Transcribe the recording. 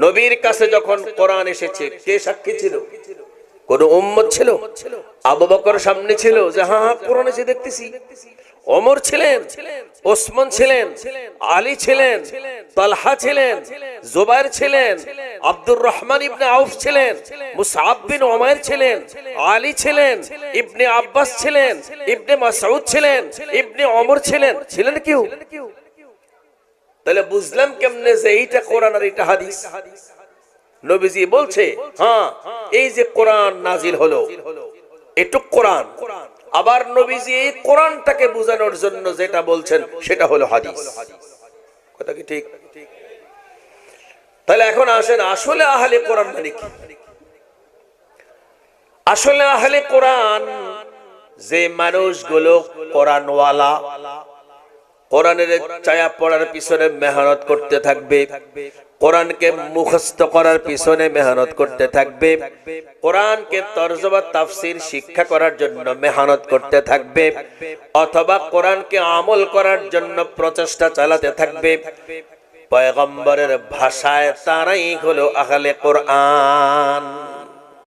নবীর কাছে যখন কোরআন এসেছে কে সাক্ষী ছিল? কোন উম্মত ছিল? আবু বকর সামনে ছিল যে হ্যাঁ হ্যাঁ কোরআন এসে দেখতেছি। ওমর ছিলেন, ওসমান ছিলেন, আলী ছিলেন, তালহা ছিলেন, জুবাইর ছিলেন, আব্দুর রহমান ইবনে আউফ ছিলেন, মুসআব বিন উমাইর ছিলেন, আলী ছিলেন, ইবনে আব্বাস ছিলেন, ইবনে মাসউদ ছিলেন, ইবনে ওমর ছিলেন। ছিলেন কেউ? তাহলে বুঝলাম কেমনে যে এইটা কোরআন আর এইটা হাদিস? নবীজি বলছে হ্যাঁ এই যে কোরআন নাজিল হলো এটুক কোরআন, আবার নবীজি এই কোরআনটাকে বোঝানোর জন্য যেটা বলছেন সেটা হলো হাদিস। কথা কি ঠিক? তাহলে এখন আসেন আসলে আহলে কোরআন মানে কি? আসলে আহলে কোরআন যে মানুষগুলো কোরআনওয়ালা, কোরআনের ছায়া পড়ার পিছনে মেহনত করতে থাকবে, কোরআনকে মুখস্থ করার পিছনে মেহনত করতে থাকবে, কোরআনকে তরজমা তাফসীর শিক্ষা করার জন্য মেহনত করতে থাকবে, অথবা কোরআনকে আমল করার জন্য প্রচেষ্টা চালাতে থাকবে, পয়গম্বরের ভাষায় তারাই হলো আহলে কোরআন।